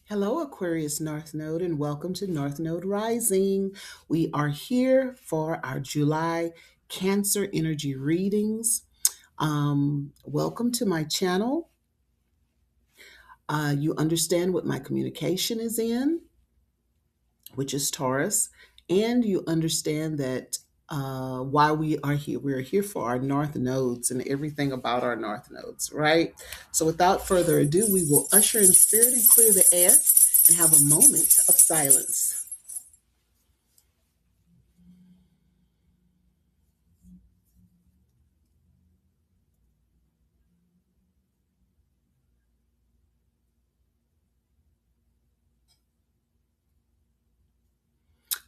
Hello, Aquarius North Node, and welcome to North Node Rising. We are here for our July Cancer energy readings. Welcome to my channel. You understand what my communication is in, which is Taurus, and you understand that why we are here. We're here for our North Nodes and everything about our North Nodes, right? So, without further ado, we will usher in spirit and clear the air and have a moment of silence.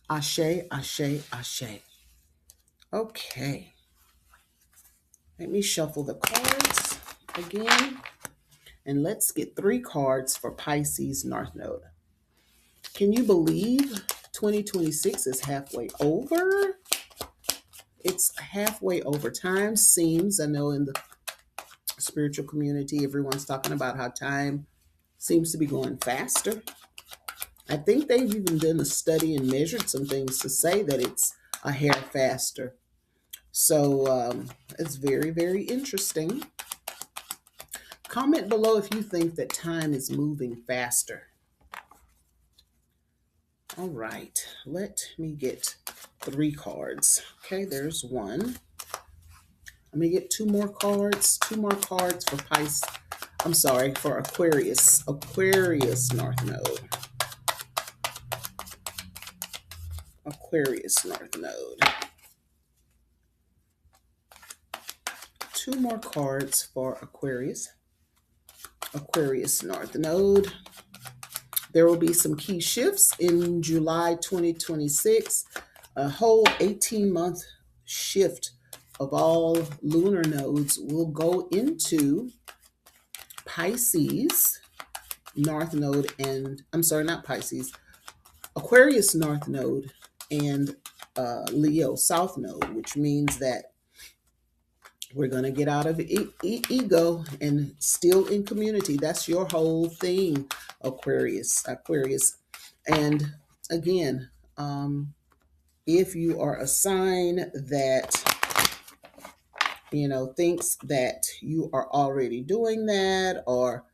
Ashe, ashe, ashe. Okay, let me shuffle the cards again, and let's get 3 cards for Pisces North Node. Can you believe 2026 is halfway over? It's halfway over. Time seems, I know in the spiritual community, everyone's talking about how time seems to be going faster. I think they've even done a study and measured some things to say that it's a hair faster. So it's very, very interesting. Comment below if you think that time is moving faster. All right, let me get 3 cards. Okay, there's one. Let me get 2 more cards. 2 more cards for Pisces. I'm sorry, for Aquarius. Aquarius North Node. Aquarius North Node. 2 more cards for Aquarius. Aquarius North Node. There will be some key shifts in July 2026, a whole 18-month shift of all lunar nodes will go into Pisces North Node and, I'm sorry, not Pisces, Aquarius North Node and Leo South Node, which means that we're going to get out of ego and still in community. That's your whole thing, Aquarius. And again, if you are a sign that, thinks that you are already doing that, or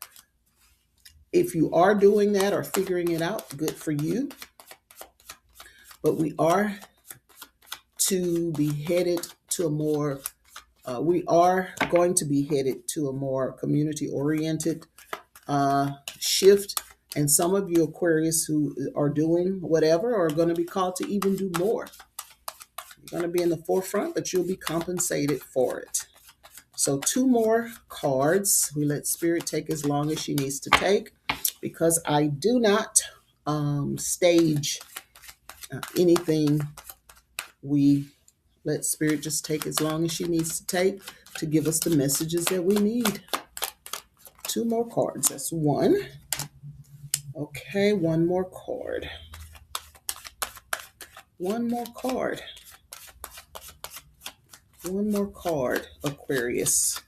if you are doing that or figuring it out, good for you. But we are to be headed to a more we are going to be headed to a more community-oriented shift. And some of you Aquarius who are doing whatever are going to be called to even do more. You're going to be in the forefront, but you'll be compensated for it. So 2 more cards. We let Spirit take as long as she needs to take, because I do not stage anything. We let Spirit just take as long as she needs to take to give us the messages that we need. 2 more cards. That's one. Okay, 1 more card. 1 more card. 1 more card, Aquarius.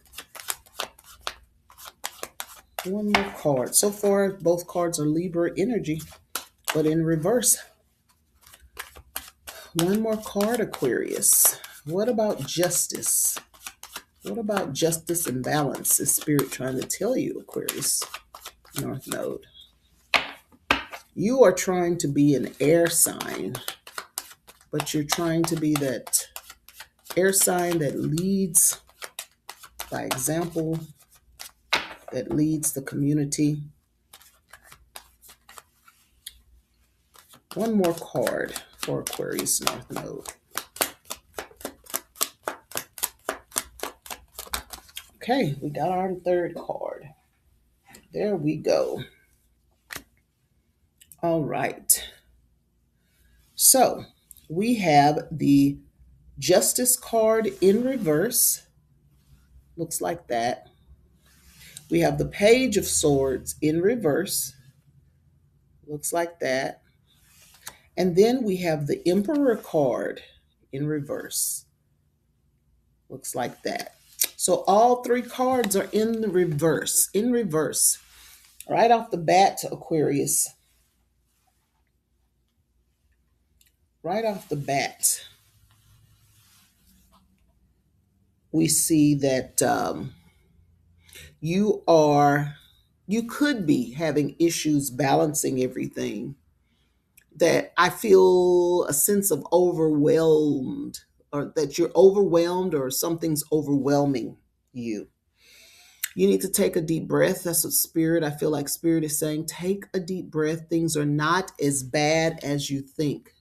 1 more card. So far, both cards are Libra energy, but in reverse. 1 more card, Aquarius. What about justice? What about justice and balance? Is Spirit trying to tell you, Aquarius North Node? You are trying to be an air sign, but you're trying to be that air sign that leads by example, that leads the community. 1 more card for Aquarius North Node. Okay, we got our 3rd card. There we go. All right. So we have the Justice card in reverse. Looks like that. We have the Page of Swords in reverse. Looks like that. And then we have the Emperor card in reverse. Looks like that. So all 3 cards are in the reverse, Right off the bat, Aquarius, right off the bat, we see that you are, you could be having issues balancing everything. That I feel a sense of overwhelmed, or that you're overwhelmed, or something's overwhelming you. You need to take a deep breath. That's what Spirit, I feel like Spirit is saying. Take a deep breath. Things are not as bad as you think.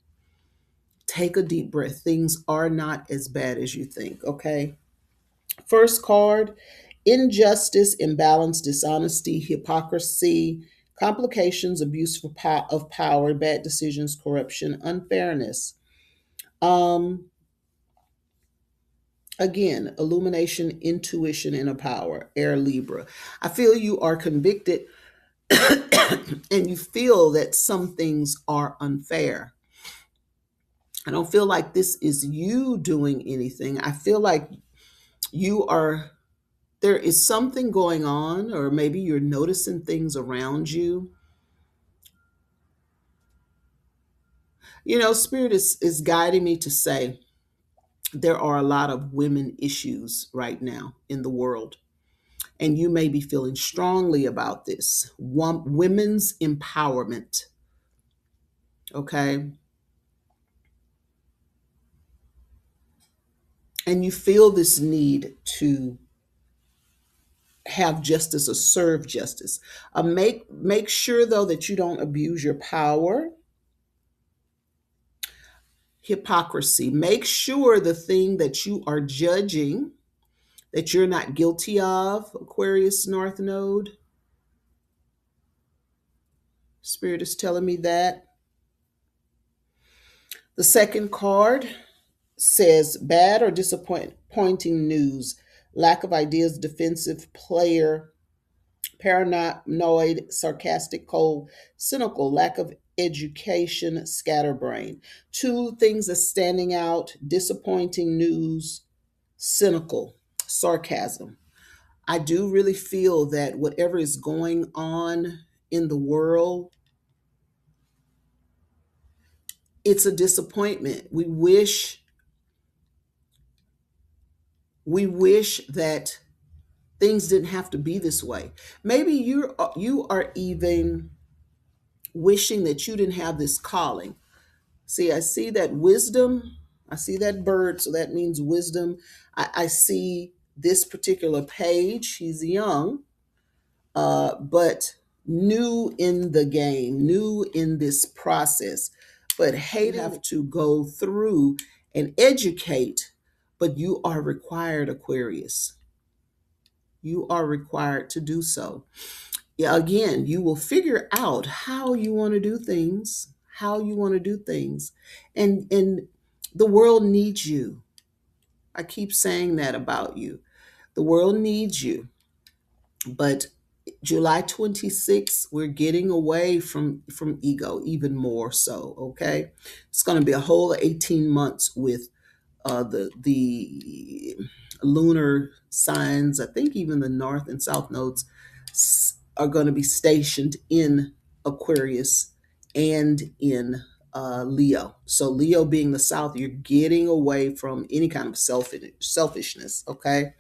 Take a deep breath. Things are not as bad as you think, okay? First card: injustice, imbalance, dishonesty, hypocrisy, complications, abuse of power, bad decisions, corruption, unfairness. Um, Again, illumination, intuition, and a power, air Libra. I feel you are convicted and you feel that some things are unfair. I don't feel like this is you doing anything. I feel like you are, there is something going on, or maybe you're noticing things around you. You know, Spirit is guiding me to say there are a lot of women issues right now in the world. And you may be feeling strongly about this. Women's empowerment. Okay. And you feel this need to have justice or serve justice. Make sure though that you don't abuse your power. Hypocrisy. Make sure the thing that you are judging that you're not guilty of. Aquarius North Node. Spirit is telling me that. The second card says bad or disappointing news, lack of ideas, defensive player, paranoid, sarcastic, cold, cynical, lack of education, scatterbrain. Two things are standing out: disappointing news, cynical, sarcasm. I do really feel that whatever is going on in the world, it's a disappointment. We wish that things didn't have to be this way. Maybe you are even wishing that you didn't have this calling. See, I see that wisdom. I see that bird, so that means wisdom. I see this particular page. He's young, but new in the game, new in this process, but hate have to go through and educate. But you are required, Aquarius. You are required to do so. Yeah, again, you will figure out how you want to do things, how you want to do things. And the world needs you. I keep saying that about you. The world needs you. But July 26th, we're getting away from ego even more so, okay? It's going to be a whole 18 months with the lunar signs. I think even the north and south nodes are going to be stationed in Aquarius and in Leo. So Leo being the south, you're getting away from any kind of selfishness. Okay.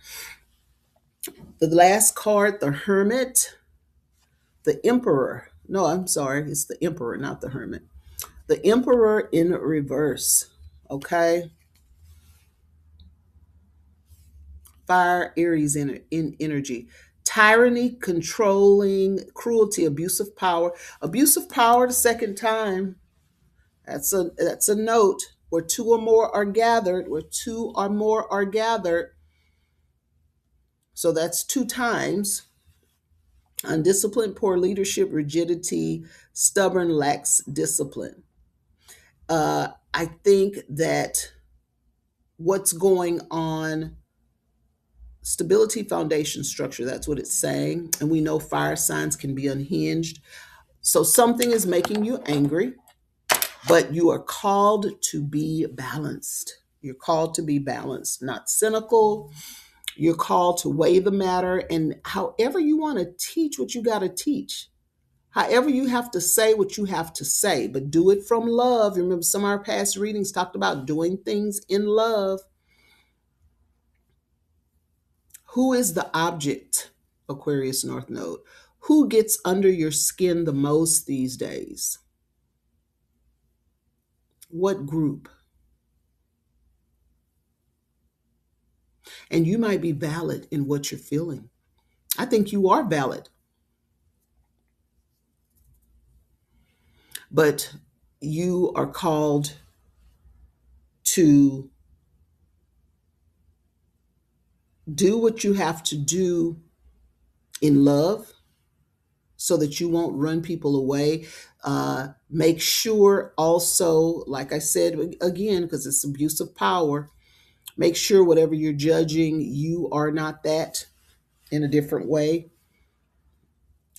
The last card, the Hermit, the Emperor. No, I'm sorry, it's the Emperor, not the Hermit. The Emperor in reverse. Okay. Fire, Aries in energy. Tyranny, controlling, cruelty, abuse of power the second time. That's a note. Where two or more are gathered, where two or more are gathered. So that's two times. Undisciplined, poor leadership, rigidity, stubborn, lacks discipline. I think that what's going on, stability, foundation, structure, that's what it's saying. And we know fire signs can be unhinged. So something is making you angry, but you are called to be balanced. You're called to be balanced, not cynical. You're called to weigh the matter, and however you want to teach what you got to teach. However, you have to say what you have to say, but do it from love. Remember, some of our past readings talked about doing things in love. Who is the object, Aquarius North Node? Who gets under your skin the most these days? What group? And you might be valid in what you're feeling. I think you are valid. But you are called to do what you have to do in love so that you won't run people away. Make sure also, like I said again, because it's abuse of power, make sure whatever you're judging, you are not that in a different way.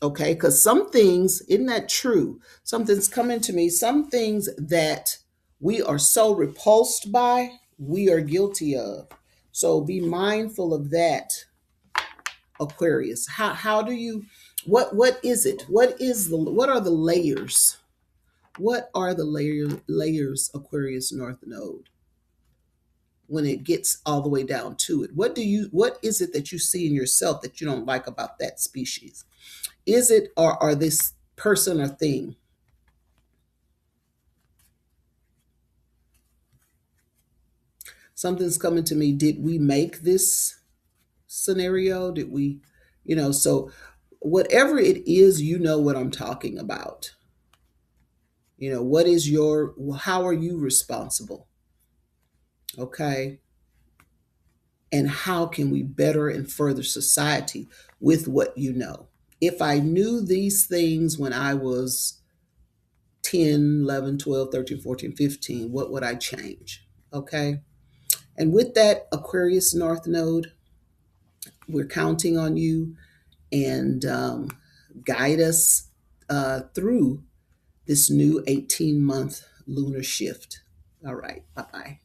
Okay, because some things, isn't that true? Something's coming to me, some things that we are so repulsed by, we are guilty of. So be mindful of that, Aquarius. How do you, what is it? What are the layers? What are the layers, Aquarius North Node, when it gets all the way down to it? What is it that you see in yourself that you don't like about that species? Is it or this person or thing? Something's coming to me. Did we make this scenario? Did we, so whatever it is, you know what I'm talking about. What is how are you responsible? Okay. And how can we better and further society with what you know? If I knew these things when I was 10, 11, 12, 13, 14, 15, what would I change? Okay. And with that, Aquarius North Node, we're counting on you, and guide us through this new 18-month lunar shift. All right. Bye bye.